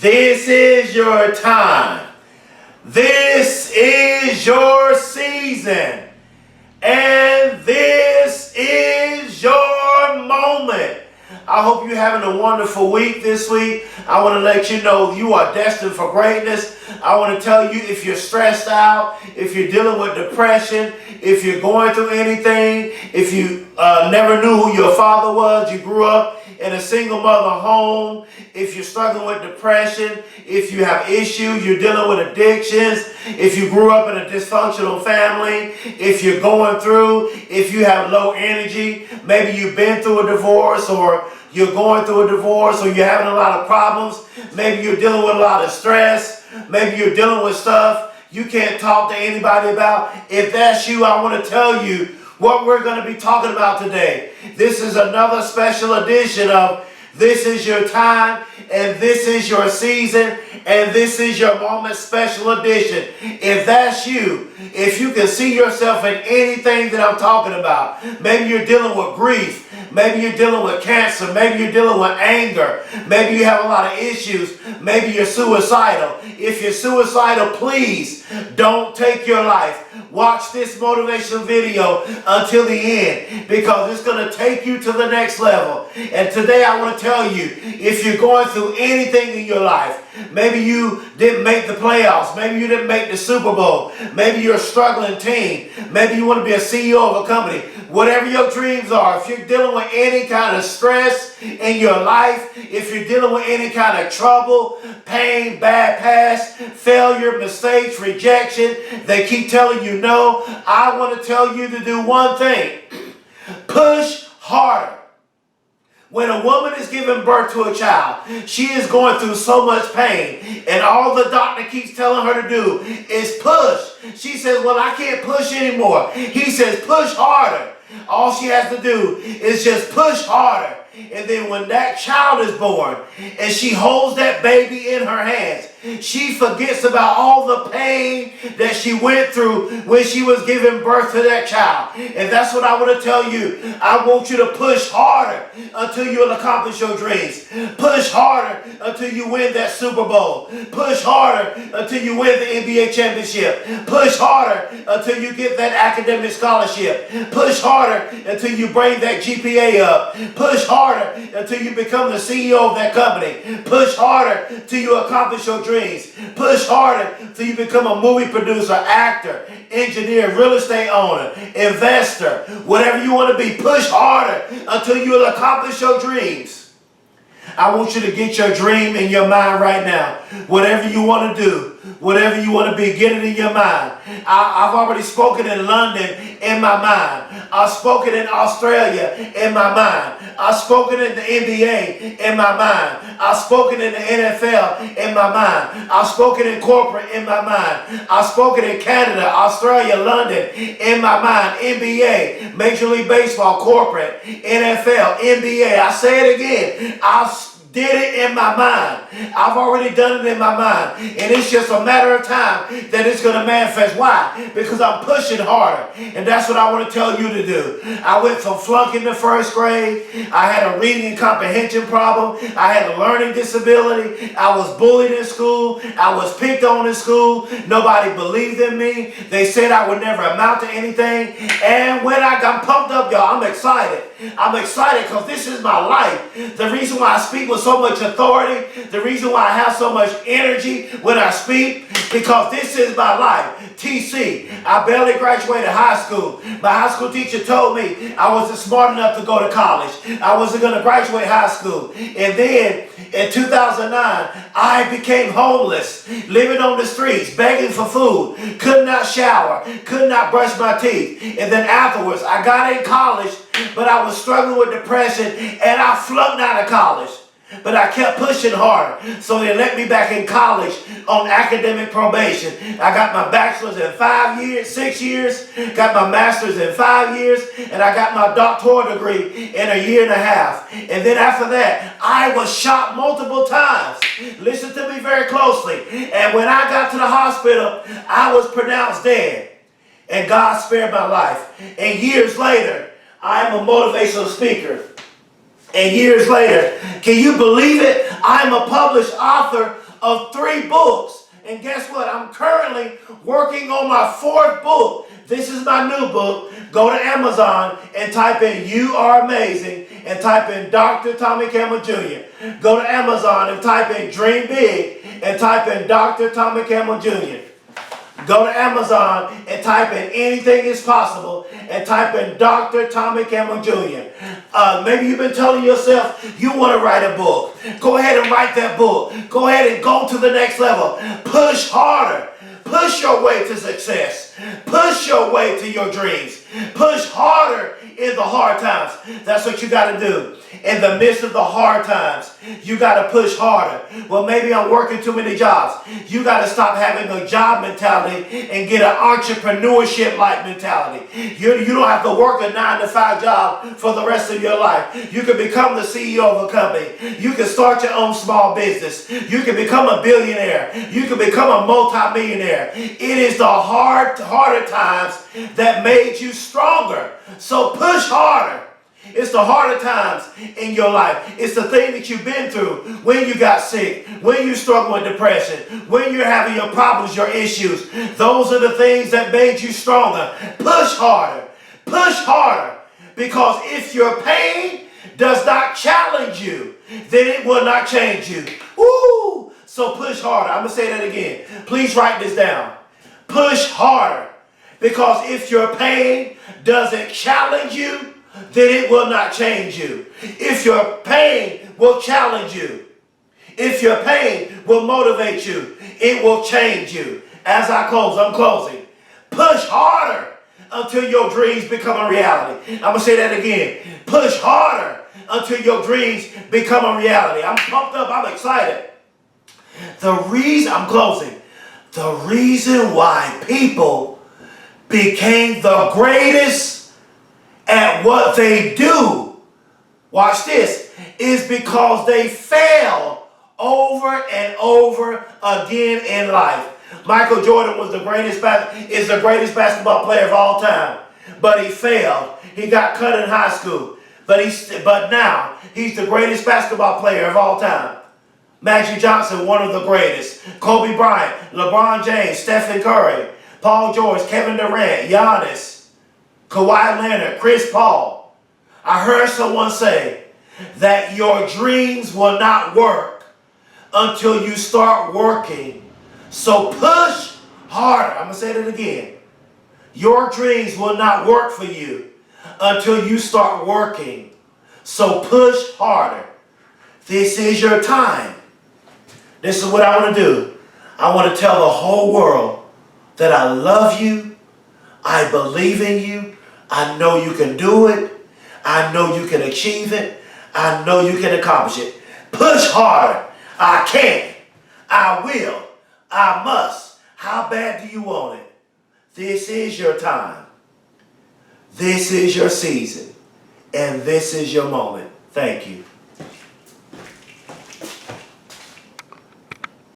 This is your time. This is your season. And this is your moment. I hope you're having a wonderful week this week. I want to let you know you are destined for greatness. I want to tell you, if you're stressed out, if you're dealing with depression, if you're going through anything, if you never knew who your father was, you grew up in a single mother home, if you're struggling with depression, if you have issues, you're dealing with addictions, if you grew up in a dysfunctional family, if you're going through, if you have low energy, maybe you've been through a divorce, or you're going through a divorce, or you're having a lot of problems, maybe you're dealing with a lot of stress, maybe you're dealing with stuff you can't talk to anybody about. If that's you, I want to tell you what we're going to be talking about today. This is another special edition of This Is Your Time, and This Is Your Season, and This Is Your Moment special edition. If that's you, if you can see yourself in anything that I'm talking about, maybe you're dealing with grief, maybe you're dealing with cancer, maybe you're dealing with anger, maybe you have a lot of issues, maybe you're suicidal. If you're suicidal, please don't take your life. Watch this motivational video until the end, because it's going to take you to the next level. And today I want to tell you, if you're going through anything in your life, maybe you didn't make the playoffs, maybe you didn't make the Super Bowl, maybe you're a struggling team, maybe you want to be a CEO of a company, whatever your dreams are, if you're dealing with any kind of stress in your life, if you're dealing with any kind of trouble, pain, bad past, failure, mistakes, rejection, they keep telling you no, I want to tell you to do one thing. Push harder. When a woman is giving birth to a child, she is going through so much pain, and all the doctor keeps telling her to do is push. She says, well, I can't push anymore. He says, push harder. All she has to do is just push harder. And then when that child is born and she holds that baby in her hands, she forgets about all the pain that she went through when she was giving birth to that child. And that's what I want to tell you. I want you to push harder until you'll accomplish your dreams. Push harder until you win that Super Bowl. Push harder until you win the NBA championship. Push harder until you get that academic scholarship. Push harder until you bring that GPA up. Push harder until you become the CEO of that company. Push harder until you accomplish your dreams. Push harder until you become a movie producer, actor, engineer, real estate owner, investor, whatever you want to be. Push harder until you will accomplish your dreams. I want you to get your dream in your mind right now. Whatever you want to do, whatever you want to be, get it in your mind. I've already spoken in London in my mind. I've spoken in Australia in my mind. I've spoken in the NBA in my mind. I've spoken in the NFL in my mind. I've spoken in corporate in my mind. I've spoken in Canada, Australia, London in my mind. NBA, Major League Baseball, corporate, NFL, NBA. I say it again. I did it in my mind. I've already done it in my mind. And it's just a matter of time that it's going to manifest. Why? Because I'm pushing harder. And that's what I want to tell you to do. I went from flunking the first grade. I had a reading and comprehension problem. I had a learning disability. I was bullied in school. I was picked on in school. Nobody believed in me. They said I would never amount to anything. And when I got pumped up, y'all, I'm excited. I'm excited because this is my life. The reason why I speak with so much authority, the reason why I have so much energy when I speak, because this is my life. TC, I barely graduated high school. My high school teacher told me I wasn't smart enough to go to college. I wasn't going to graduate high school. And then in 2009, I became homeless, living on the streets, begging for food, could not shower, could not brush my teeth. And then afterwards, I got in college, but I was struggling with depression, and I flunked out of college. But I kept pushing harder, so they let me back in college on academic probation. I got my bachelor's in 6 years, got my master's in 5 years, and I got my doctoral degree in a year and a half. And then after that, I was shot multiple times. Listen to me very closely. And when I got to the hospital, I was pronounced dead. And God spared my life. And years later, I'm a motivational speaker. And years later, can you believe it? I'm a published author of 3 books. And guess what? I'm currently working on my 4th book. This is my new book. Go to Amazon and type in "You Are Amazing" and type in Dr. Tommy Campbell Jr. Go to Amazon and type in "Dream Big" and type in Dr. Tommy Campbell Jr. Go to Amazon and type in "Anything is Possible" and type in Dr. Tommy Campbell Jr. Maybe you've been telling yourself you want to write a book. Go ahead and write that book. Go ahead and go to the next level. Push harder. Push your way to success. Push your way to your dreams. Push harder in the hard times. That's what you got to do. In the midst of the hard times, you got to push harder. Well, maybe I'm working too many jobs. You got to stop having a job mentality and get an entrepreneurship-like mentality. You don't have to work a 9-to-5 job for the rest of your life. You can become the CEO of a company. You can start your own small business. You can become a billionaire. You can become a multimillionaire. It is the harder times that made you stronger. So push harder. It's the harder times in your life. It's the thing that you've been through when you got sick, when you struggle with depression, when you're having your problems, your issues. Those are the things that made you stronger. Push harder. Push harder. Because if your pain does not challenge you, then it will not change you. Woo! So push harder. I'm going to say that again. Please write this down. Push harder. Because if your pain doesn't challenge you, then it will not change you. If your pain will challenge you, if your pain will motivate you, it will change you. As I close, I'm closing. Push harder until your dreams become a reality. I'm going to say that again. Push harder until your dreams become a reality. I'm pumped up. I'm excited. I'm closing. The reason why people became the greatest at what they do, watch this, is because they failed over and over again in life. Michael Jordan is the greatest basketball player of all time, but he failed. He got cut in high school, but now he's the greatest basketball player of all time. Magic Johnson, one of the greatest. Kobe Bryant, LeBron James, Stephen Curry, Paul George, Kevin Durant, Giannis, Kawhi Leonard, Chris Paul. I heard someone say that your dreams will not work until you start working. So push harder. I'm going to say that again. Your dreams will not work for you until you start working. So push harder. This is your time. This is what I want to do. I want to tell the whole world that I love you. I believe in you. I know you can do it. I know you can achieve it. I know you can accomplish it. Push harder. I can. I will. I must. How bad do you want it? This is your time. This is your season. And this is your moment. Thank you.